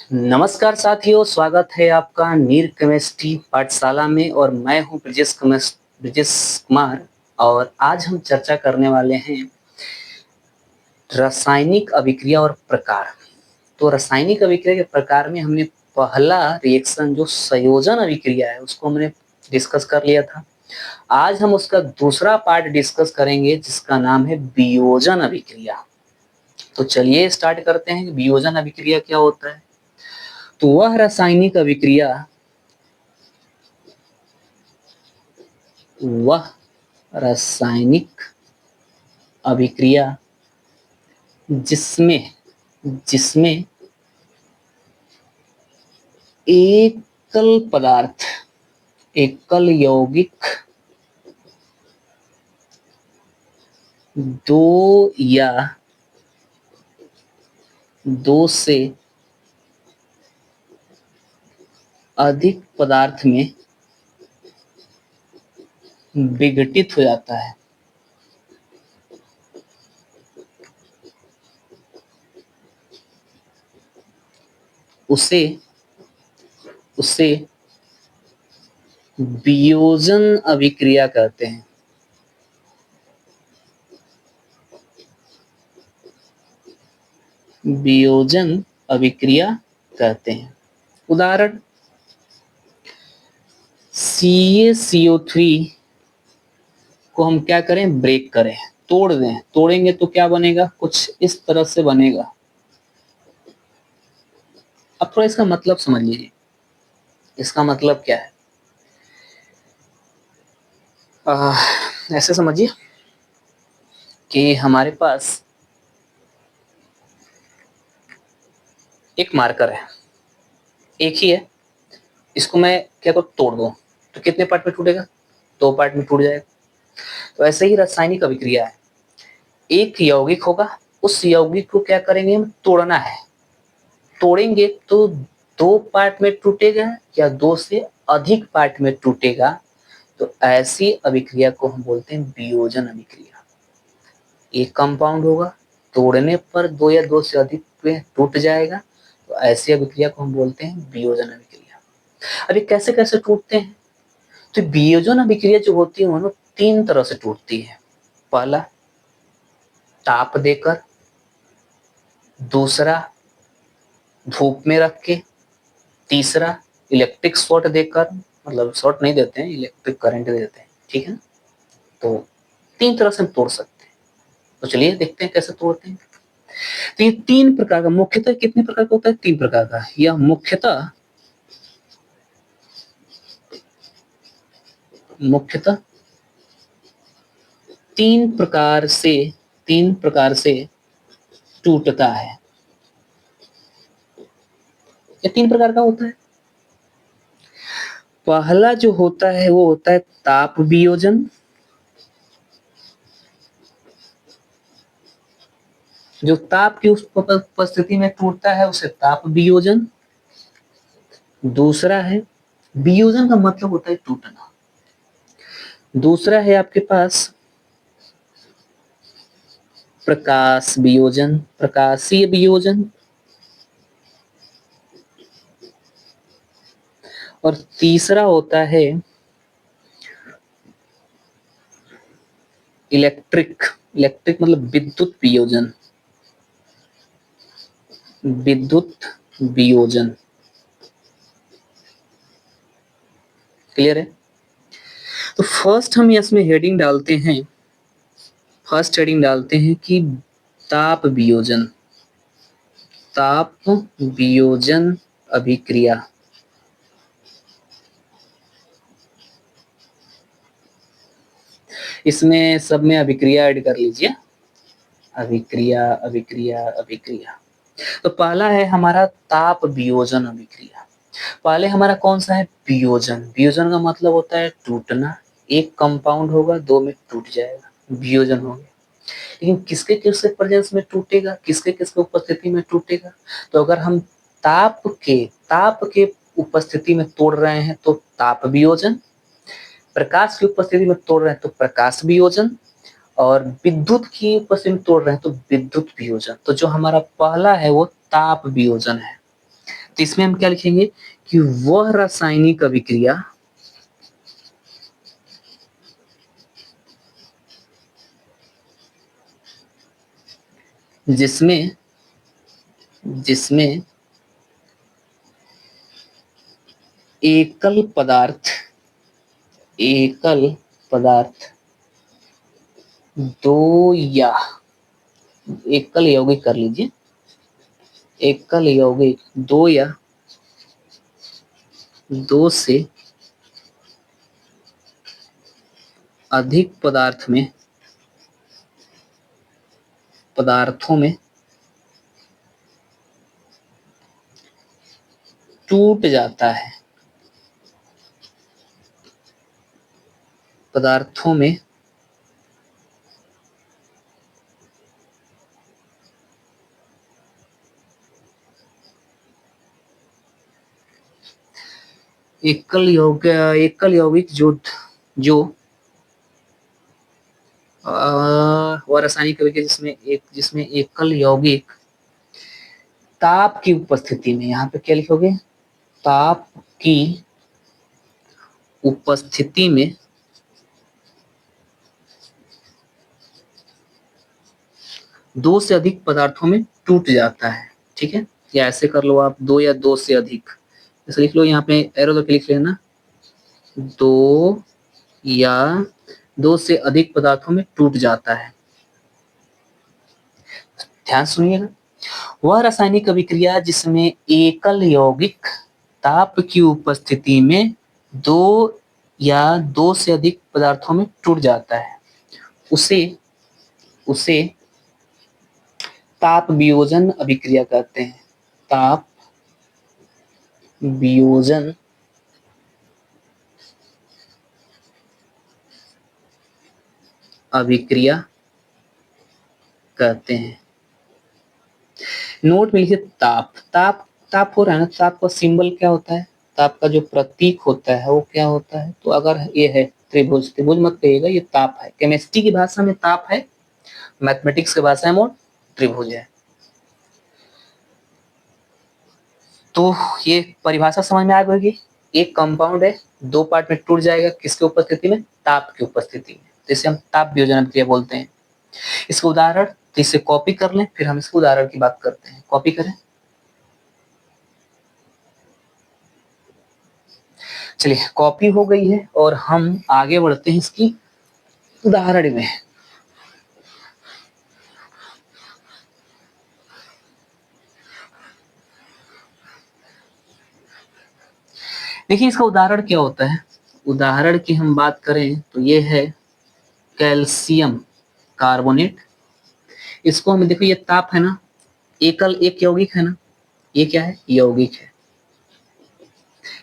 नमस्कार साथियों, स्वागत है आपका नीर केमिस्ट्री पाठशाला में और मैं हूं ब्रिजेश कुमार। और आज हम चर्चा करने वाले हैं रासायनिक अभिक्रिया और प्रकार। तो रासायनिक अभिक्रिया के प्रकार में हमने पहला रिएक्शन जो संयोजन अभिक्रिया है उसको हमने डिस्कस कर लिया था। आज हम उसका दूसरा पार्ट डिस्कस करेंगे जिसका नाम है वियोजन अभिक्रिया। तो चलिए स्टार्ट करते हैं कि वियोजन अभिक्रिया क्या होता है। तो वह रासायनिक अभिक्रिया वह रासायनिक अभिक्रिया जिसमें जिसमें एकल पदार्थ एकल यौगिक दो या दो से अधिक पदार्थ में विघटित हो जाता है। उसे उसे वियोजन अभिक्रिया कहते हैं। वियोजन अभिक्रिया कहते हैं। उदाहरण CaCO3 को हम क्या करें, ब्रेक करें, तोड़ दें। तोड़ेंगे तो क्या बनेगा, कुछ इस तरह से बनेगा। अब थोड़ा इसका मतलब समझ लीजिए। इसका मतलब क्या है, ऐसे समझिए कि हमारे पास एक मार्कर है, एक ही है। इसको मैं क्या करूं, तोड़ दूं तो कितने पार्ट में टूटेगा, दो पार्ट में टूट जाएगा। तो ऐसे ही रासायनिक अभिक्रिया है। एक यौगिक होगा, उस यौगिक को क्या करेंगे, हम तोड़ना है। तोड़ेंगे तो दो पार्ट में टूटेगा या दो से अधिक पार्ट में टूटेगा। तो ऐसी अभिक्रिया को हम बोलते हैं वियोजन अभिक्रिया। एक कंपाउंड होगा, तोड़ने पर दो या दो से अधिक में टूट जाएगा। तो ऐसी अभिक्रिया को हम बोलते हैं वियोजन अभिक्रिया। अब ये कैसे कैसे टूटते हैं, तो वियोजन अभिक्रिया जो होती है वो तीन तरह से टूटती है। पहला ताप देकर, दूसरा धूप में रख के, तीसरा इलेक्ट्रिक शॉर्ट देकर, मतलब शॉर्ट नहीं देते हैं, इलेक्ट्रिक करंट देते हैं, ठीक है ना। तो तीन तरह से हम तोड़ सकते हैं। तो चलिए देखते हैं कैसे तोड़ते हैं। तो ये तीन प्रकार का, मुख्यतः कितने प्रकार का होता है, तीन प्रकार का। यह मुख्यतः तीन प्रकार से टूटता है। ये तीन प्रकार का होता है। पहला जो होता है वो होता है ताप वियोजन। जो ताप की उपस्थिति में टूटता है उसे ताप वियोजन। दूसरा है, वियोजन का मतलब होता है टूटना। दूसरा है आपके पास प्रकाश वियोजन, प्रकाशीय वियोजन। और तीसरा होता है इलेक्ट्रिक मतलब विद्युत वियोजन। विद्युत वियोजन, क्लियर है। तो फर्स्ट हम इसमें हेडिंग डालते हैं, कि ताप वियोजन। ताप वियोजन अभिक्रिया। इसमें सब में अभिक्रिया ऐड कर लीजिए। अभिक्रिया अभिक्रिया अभिक्रिया। तो पहला है हमारा ताप वियोजन अभिक्रिया। पहले हमारा कौन सा है, वियोजन। वियोजन का मतलब होता है टूटना। एक कंपाउंड होगा, दो में टूट जाएगा, वियोजन हो गया। लेकिन किसके किसके प्रेजेंस में टूटेगा, किसके किसके उपस्थिति में टूटेगा। तो अगर हम ताप के उपस्थिति में तोड़ रहे हैं तो ताप वियोजन, प्रकाश की उपस्थिति में तोड़ रहे हैं तो प्रकाश वियोजन, और विद्युत की उपस्थिति में तोड़ रहे हैं तो विद्युत वियोजन। तो जो हमारा पहला है वो ताप वियोजन है। तो इसमें हम क्या लिखेंगे कि वह रासायनिक अभिक्रिया जिसमें जिसमें एकल पदार्थ दो या एकल यौगिक कर लीजिए, एकल यौगिक दो या दो से अधिक पदार्थों में टूट जाता है, पदार्थों में एकल यौगिक जो वह रासायनिक अभिक्रिया जिसमें एकल यौगिक ताप की उपस्थिति में, यहाँ पे क्या लिखोगे, ताप की उपस्थिति में दो से अधिक पदार्थों में टूट जाता है। ठीक है, या ऐसे कर लो आप, दो या दो से अधिक, ऐसे लिख लो, यहाँ पे एरो दो लिख लेना, दो या दो से अधिक पदार्थों में टूट जाता है। ध्यान सुनिएगा, वह रासायनिक अभिक्रिया जिसमें एकल यौगिक ताप की उपस्थिति में दो या दो से अधिक पदार्थों में टूट जाता है, उसे ताप वियोजन अभिक्रिया कहते हैं। ताप वियोजन अभिक्रिया कहते हैं। नोट में लिखिए ताप, ताप ताप हो रहा है ना, ताप का सिंबल क्या होता है, ताप का जो प्रतीक होता है वो क्या होता है, तो अगर ये है त्रिभुज, त्रिभुज मत कहिएगा, ये ताप है। केमिस्ट्री की भाषा में ताप है, मैथमेटिक्स की भाषा में वो त्रिभुज है। तो ये परिभाषा समझ में आ गई। एक कंपाउंड है, दो पार्ट में टूट जाएगा, किसके उपस्थिति में, ताप की उपस्थिति में, जिसे हम ताप वियोजन अभिक्रिया बोलते हैं। इसका उदाहरण, तो इसे कॉपी कर लें, फिर हम इसके उदाहरण की बात करते हैं। कॉपी करें, चलिए कॉपी हो गई है और हम आगे बढ़ते हैं इसकी उदाहरण में। देखिए इसका उदाहरण क्या होता है, उदाहरण की हम बात करें तो ये है कैल्शियम कार्बोनेट। इसको हम देखो, ये ताप है ना, एक यौगिक है ना, ये क्या है, यौगिक है।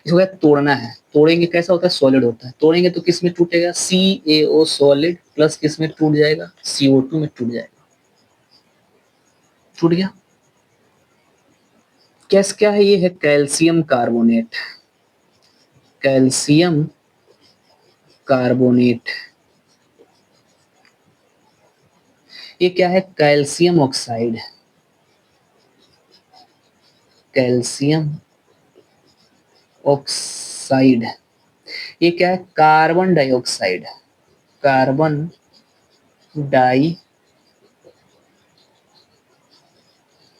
इसको क्या तोड़ना है, तोड़ेंगे कैसा होता है, सॉलिड होता है। तोड़ेंगे तो किस में टूटेगा, CaO सॉलिड प्लस किस में टूट जाएगा, CO2 में टूट जाएगा। टूट गया। गैस क्या है, ये है कैल्शियम कार्बोनेट, कैल्शियम कार्बोनेट। ये क्या है, कैल्शियम ऑक्साइड, कैल्शियम ऑक्साइड। ये क्या है, carbon dioxide, carbon die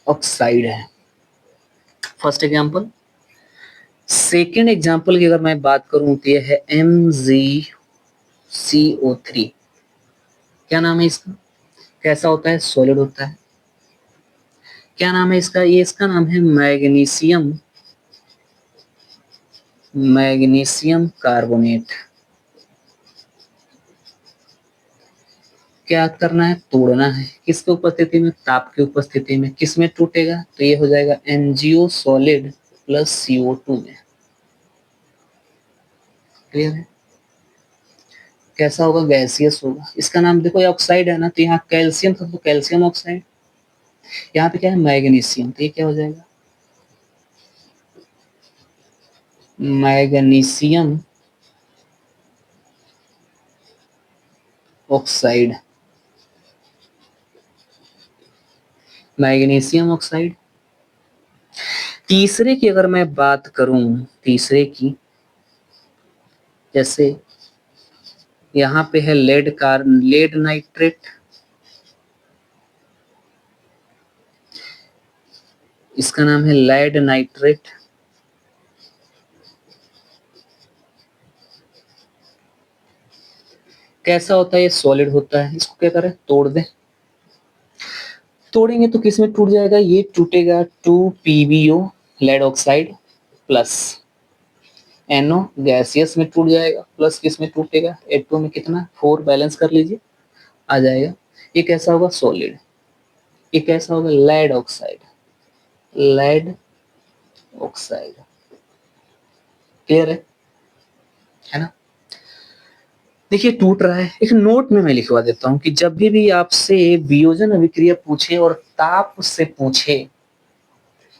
oxide है। First example. सेकेंड एग्जांपल की अगर मैं बात करूं तो ये है MgCO3। क्या नाम है इसका, कैसा होता है, सॉलिड होता है। क्या नाम है इसका, ये इसका नाम है मैग्नीशियम, मैग्नीशियम कार्बोनेट। क्या करना है, तोड़ना है, किसकी उपस्थिति में, ताप की उपस्थिति में। किस में टूटेगा, तो ये हो जाएगा NgO सॉलिड प्लस CO2 में। क्लियर है, कैसा होगा, गैसियस होगा। इसका नाम देखो, ये ऑक्साइड है ना, तो यहाँ कैल्शियम था तो कैल्शियम ऑक्साइड, यहाँ पे क्या है, मैग्नीशियम, तो ये क्या हो जाएगा, मैग्नीशियम ऑक्साइड, मैग्नीशियम ऑक्साइड। तीसरे की अगर मैं बात करूं, तीसरे की, जैसे यहां पे है लेड नाइट्रेट, इसका नाम है लेड नाइट्रेट। कैसा होता है, ये सॉलिड होता है। इसको क्या करें, तोड़ दें। तोड़ेंगे तो किस में टूट जाएगा, ये टूटेगा 2 PbO lead oxide plus NO gaseous में टूट जाएगा, प्लस किस में टूटेगा, H2 में कितना 4, बैलेंस कर लीजिए, आ जाएगा। ये कैसा होगा, सॉलिड। ये कैसा होगा, lead oxide, lead oxide. Clear है ना। देखिए टूट रहा है। एक नोट में मैं लिखवा देता हूं कि जब भी आपसे वियोजन अभिक्रिया पूछे और ताप से पूछे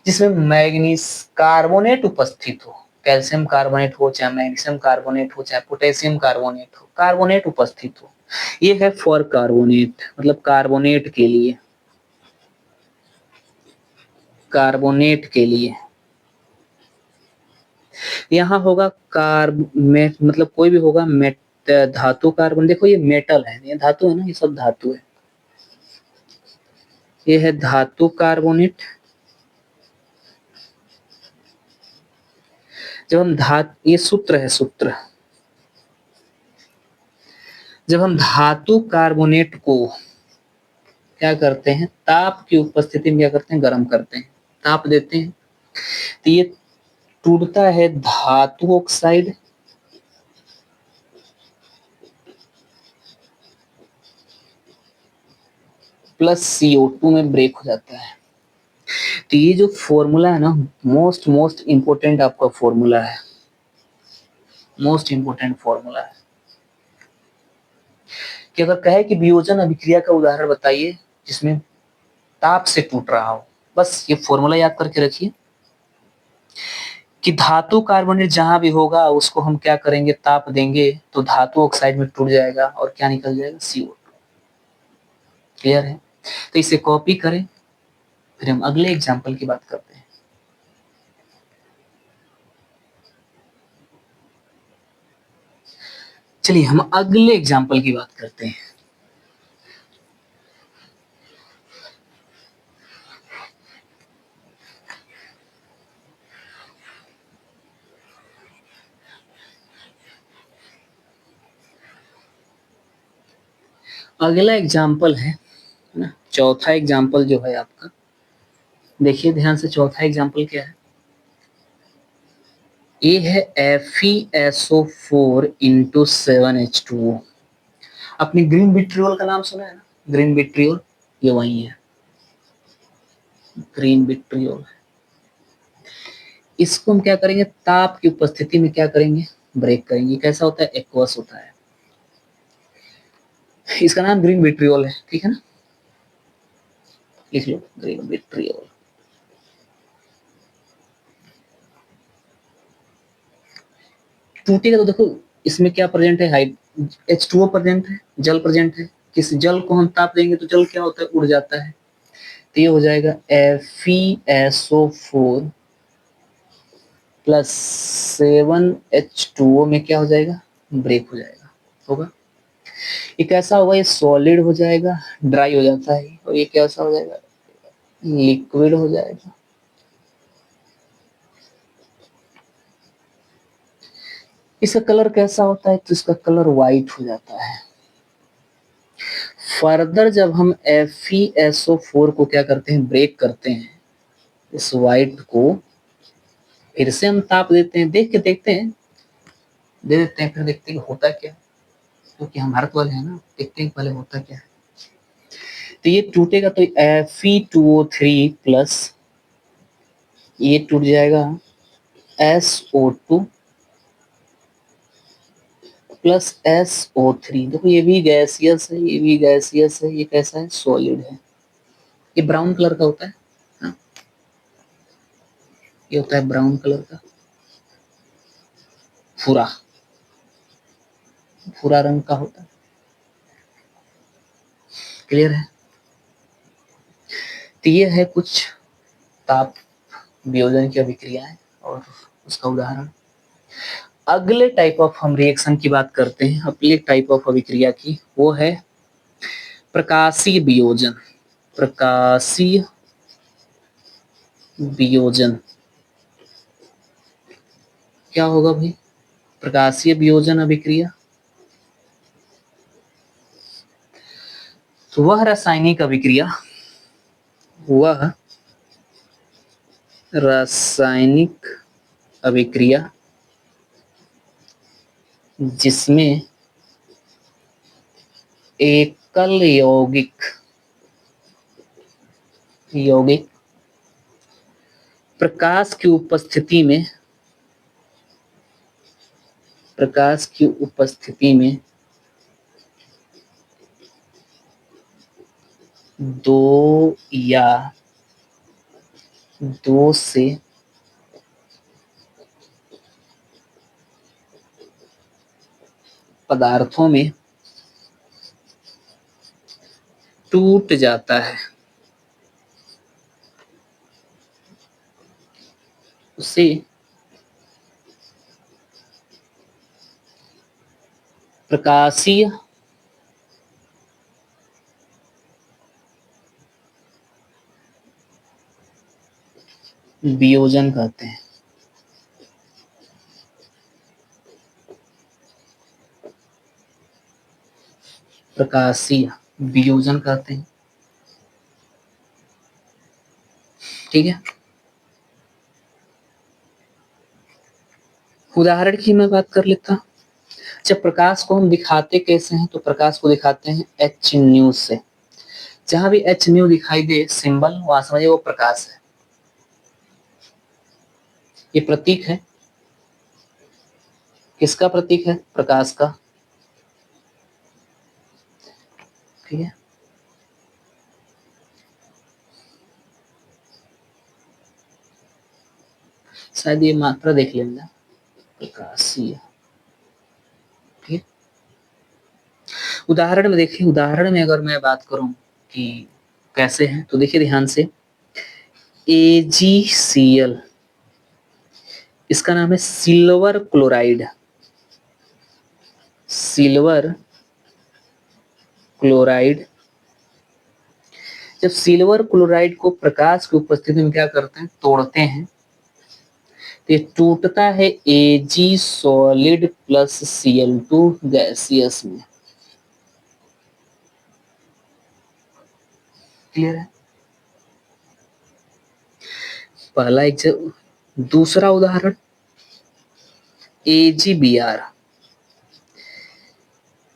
जिसमें मैग्नीज कार्बोनेट उपस्थित हो, कैल्शियम कार्बोनेट हो, चाहे मैग्नीशियम कार्बोनेट हो, चाहे पोटेशियम कार्बोनेट हो, कार्बोनेट उपस्थित हो, ये है फॉर कार्बोनेट, मतलब कार्बोनेट के लिए, कार्बोनेट के लिए। यहाँ होगा कार्बमेट, मतलब कोई भी होगा मेट, धातु कार्बन। देखो ये मेटल है, ये धातु है ना, ये सब धातु है। ये है धातु कार्बोनेट। जब हम ये सूत्र है, सूत्र। जब हम धातु कार्बोनेट को क्या करते हैं, ताप की उपस्थिति में क्या करते हैं, गर्म करते हैं, ताप देते हैं, तो ये टूटता है धातु ऑक्साइड प्लस CO2 में ब्रेक हो जाता है। तो ये जो फॉर्मूला है ना, मोस्ट इंपोर्टेंट आपका फॉर्मूला है, मोस्ट इंपोर्टेंट फॉर्मूला है कि अगर कहे कि वियोजन अभिक्रिया का उदाहरण बताइए जिसमें ताप से टूट रहा हो, बस ये फॉर्मूला याद करके रखिए कि धातु कार्बोनेट जहां भी होगा उसको हम क्या करेंगे, ताप देंगे तो धातु ऑक्साइड में टूट जाएगा और क्या निकल जाएगा, CO2। क्लियर है। तो इसे कॉपी करें, फिर हम अगले एग्जाम्पल की बात करते हैं। चलिए हम अगले एग्जाम्पल की बात करते हैं। अगला एग्जाम्पल है ना, चौथा एग्जाम्पल जो है आपका, देखिए ध्यान से, चौथा एग्जाम्पल क्या है, ये है FeSO4 इंटू 7H2O। आपने ग्रीन विट्रियोल का नाम सुना है ना, ग्रीन विट्रियोल, ये वही है, ग्रीन विट्रियोल। इसको हम क्या करेंगे, ताप की उपस्थिति में क्या करेंगे, ब्रेक करेंगे। कैसा होता है, एक्वस होता है। इसका नाम ग्रीन विट्रियोल है, ठीक है ना, लिख लो ग्रीन विट्रियोल। टूटेगा तो देखो इसमें क्या प्रेजेंट है, H2O प्रेजेंट है, जल प्रेजेंट है। किस जल को हम ताप देंगे तो जल क्या होता है, उड़ जाता है। तो ये हो जाएगा FeSO4 प्लस 7H2O में क्या हो जाएगा, ब्रेक हो जाएगा, होगा। ये कैसा होगा, ये सॉलिड हो जाएगा, ड्राई हो जाता है, और ये कैसा हो जाएगा, लिक्विड हो जाएगा। इसका कलर कैसा होता है, तो इसका कलर व्हाइट हो जाता है। फर्दर जब हम FeSO4 को क्या करते हैं, ब्रेक करते हैं, इस व्हाइट को फिर से हम ताप देते हैं, देख के देखते हैं, दे देते हैं, फिर देखते हैं होता क्या, क्योंकि हम भारत वाले हैं ना, देखते हैं पहले होता क्या है। तो ये टूटेगा तो Fe2O3 प्लस ये टूट जाएगा SO2 प्लस SO3। देखो ये भी गैसियस है, ये भी गैसियस है, ये कैसा है, सॉलिड है। ये ब्राउन कलर का होता है, हाँ? ये होता है ब्राउन कलर का, भूरा, भूरा रंग का होता है। क्लियर है। तो ये है कुछ ताप वियोजन की अभिक्रिया है और उसका उदाहरण। अगले टाइप ऑफ हम रिएक्शन की बात करते हैं, अगले टाइप ऑफ अभिक्रिया की, वो है प्रकाशीय वियोजन। प्रकाशीय वियोजन क्या होगा भाई? प्रकाशीय वियोजन अभिक्रिया तो वह रासायनिक अभिक्रिया, वह रासायनिक अभिक्रिया जिसमें एकल यौगिक प्रकाश की उपस्थिति में दो या दो से पदार्थों में टूट जाता है, उसे प्रकाशीय वियोजन कहते हैं। प्रकाशीय वियोजन कहते हैं, ठीक है। उदाहरण की मैं बात कर लेता हूं। जब प्रकाश को हम दिखाते कैसे हैं, तो प्रकाश को दिखाते हैं एच न्यू से। जहां भी एच न्यू दिखाई दे सिंबल, वहां समझिए वो प्रकाश है। ये प्रतीक है, किसका प्रतीक है? प्रकाश का, ठीक है। शायद ये मात्रा देख लेना, प्रकाशीय, ठीक है। उदाहरण में देखिए, उदाहरण में अगर मैं बात करूं कि कैसे है, तो देखिए ध्यान से, AgCl, इसका नाम है सिल्वर क्लोराइड। सिल्वर क्लोराइड, जब सिल्वर क्लोराइड को प्रकाश की उपस्थिति में क्या करते हैं? तोड़ते हैं, तो ये टूटता है Ag solid plus Cl2 gaseous में। क्लियर है? पहला दूसरा उदाहरण AgBr।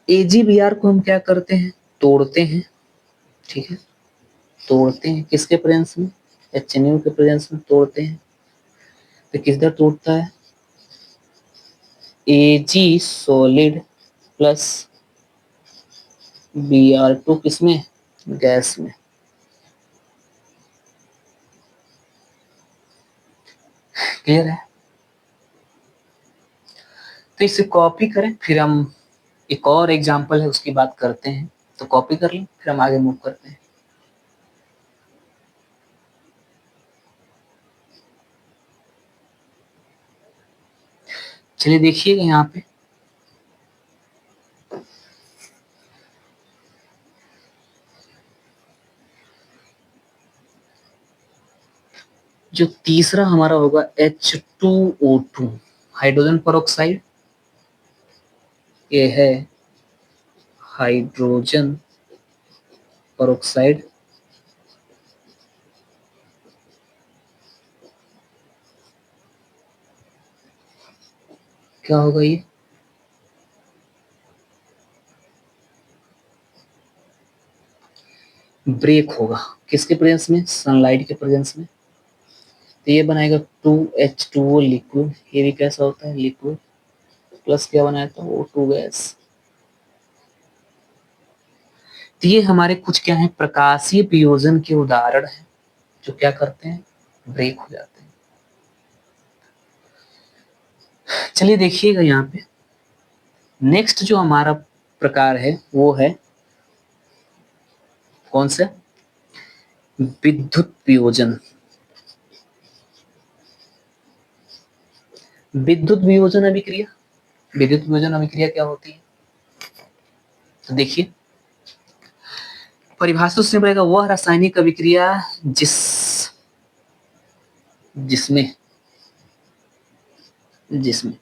AgBr को हम क्या करते हैं? तोड़ते हैं, ठीक है। तोड़ते हैं किसके प्रेजेंस में? HNO के प्रेजेंस में तोड़ते हैं। तो किस तरह टूटता है? Ag सॉलिड प्लस Br2 किसमें? गैस में। क्लियर है? तो इसे कॉपी करें, फिर हम एक और एग्जांपल है उसकी बात करते हैं। तो कॉपी कर लें, फिर हम आगे मूव करते हैं। चलिए देखिएगा यहाँ पे, जो तीसरा हमारा होगा H2O2 हाइड्रोजन पेरोक्साइड। ये है हाइड्रोजन पेरोक्साइड। क्या होगा ये? ब्रेक होगा, किसके प्रेजेंस में? सनलाइट के प्रेजेंस में। तो ये बनाएगा 2H2O लिक्विड। ये भी कैसा होता है? लिक्विड। प्लस क्या बनाया था? O2 gas. तो ये हमारे कुछ क्या है? प्रकाशीय वियोजन के उदाहरण है, जो क्या करते हैं? ब्रेक हो जाते हैं। चलिए देखिएगा यहाँ पे, नेक्स्ट जो हमारा प्रकार है वो है कौन सा? विद्युत वियोजन। विद्युत वियोजन अभिक्रिया, विद्युत वियोजन अभिक्रिया क्या होती है? तो देखिए परिभाषा से रहेगा वह रासायनिक अभिक्रिया जिसमें जिसमें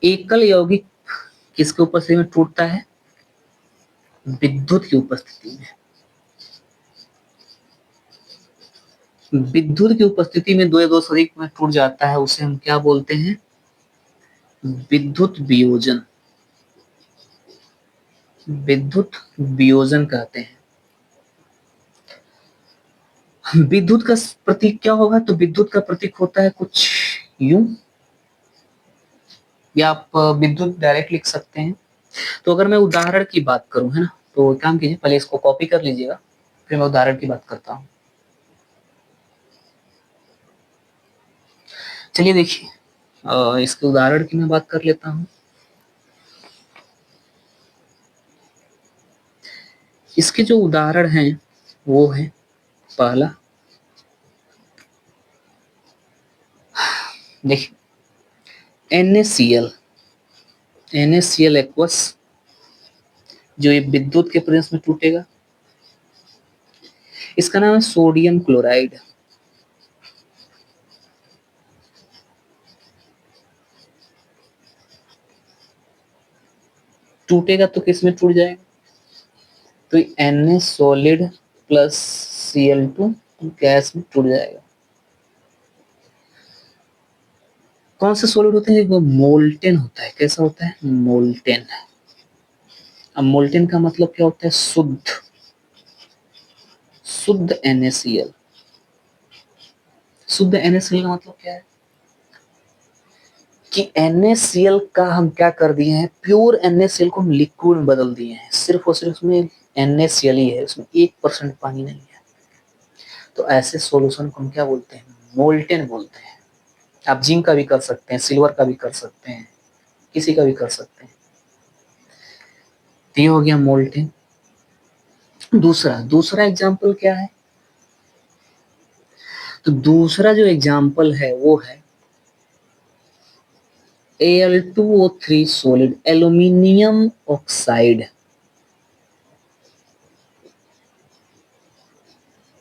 एकल यौगिक किसके उपस्थिति में टूटता है? विद्युत की उपस्थिति में। विद्युत की उपस्थिति में दो या दो से अधिक में टूट जाता है, उसे हम क्या बोलते हैं? विद्युत वियोजन। विद्युत वियोजन कहते हैं। विद्युत का प्रतीक क्या होगा? तो विद्युत का प्रतीक होता है कुछ यूं, या आप विद्युत डायरेक्ट लिख सकते हैं। तो अगर मैं उदाहरण की बात करूं, है ना, तो काम कीजिए पहले इसको कॉपी कर लीजिएगा, फिर मैं उदाहरण की बात करता हूं। चलिए देखिए इसके उदाहरण की मैं बात कर लेता हूं। इसके जो उदाहरण हैं वो है पहला, देखिए NaCl, NaCl एक्वस, जो ये विद्युत के प्रेस में टूटेगा। इसका नाम है सोडियम क्लोराइड। टूटेगा तो किस में टूट जाएगा? तो Na solid plus Cl2 gas में टूट जाएगा। कौन से सॉलिड होते हैं? वो मोल्टेन होता है। कैसा होता है? मोल्टेन। अब मोल्टेन का मतलब क्या होता है? शुद्ध, शुद्ध NaCl। शुद्ध NaCl का मतलब क्या है? कि NaCl का हम क्या कर दिए हैं? प्योर NaCl को हम लिक्विड में बदल दिए हैं। सिर्फ और सिर्फ उसमें NaCl ही है, उसमें 1% पानी नहीं है। तो ऐसे सॉल्यूशन को हम क्या बोलते हैं? मोल्टेन बोलते हैं। आप जिंक का भी कर सकते हैं, सिल्वर का भी कर सकते हैं, किसी का भी कर सकते हैं। तो ये हो गया मोल्टेन। दूसरा एग्जाम्पल क्या है? तो दूसरा जो एग्जाम्पल है वो है Al2O3 solid, aluminium oxide.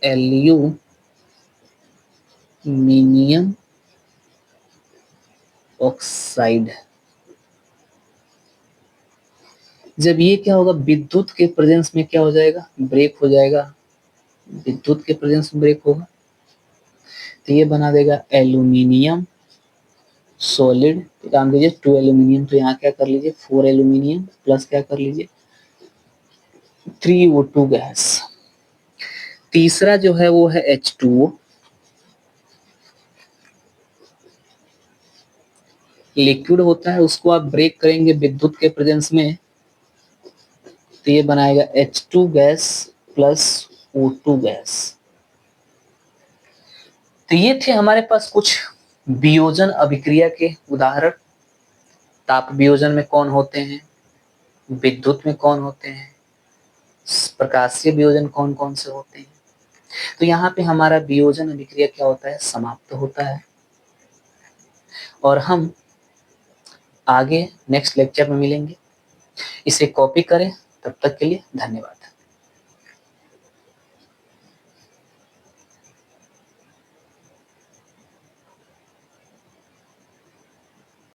Aluminium oxide. जब ये क्या होगा? विद्युत के प्रेजेंस में क्या हो जाएगा? ब्रेक हो जाएगा। विद्युत के प्रेजेंस में ब्रेक होगा तो ये बना देगा एल्यूमिनियम सॉलिड। तो काम कीजिए 2 एल्यूमिनियम, तो यहाँ क्या कर लीजिए 4 एल्यूमिनियम प्लस क्या कर लीजिए 3O2 गैस। तीसरा जो है वो है H2O, लिक्विड होता है, उसको आप ब्रेक करेंगे विद्युत के प्रेजेंस में तो ये बनाएगा H2 gas plus O2 gas. तो ये थे हमारे पास कुछ वियोजन अभिक्रिया के उदाहरण। ताप वियोजन में कौन होते हैं, विद्युत में कौन होते हैं, प्रकाशीय वियोजन कौन कौन से होते हैं। तो यहाँ पे हमारा वियोजन अभिक्रिया क्या होता है? समाप्त होता है। और हम आगे नेक्स्ट लेक्चर में मिलेंगे। इसे कॉपी करें। तब तक के लिए धन्यवाद।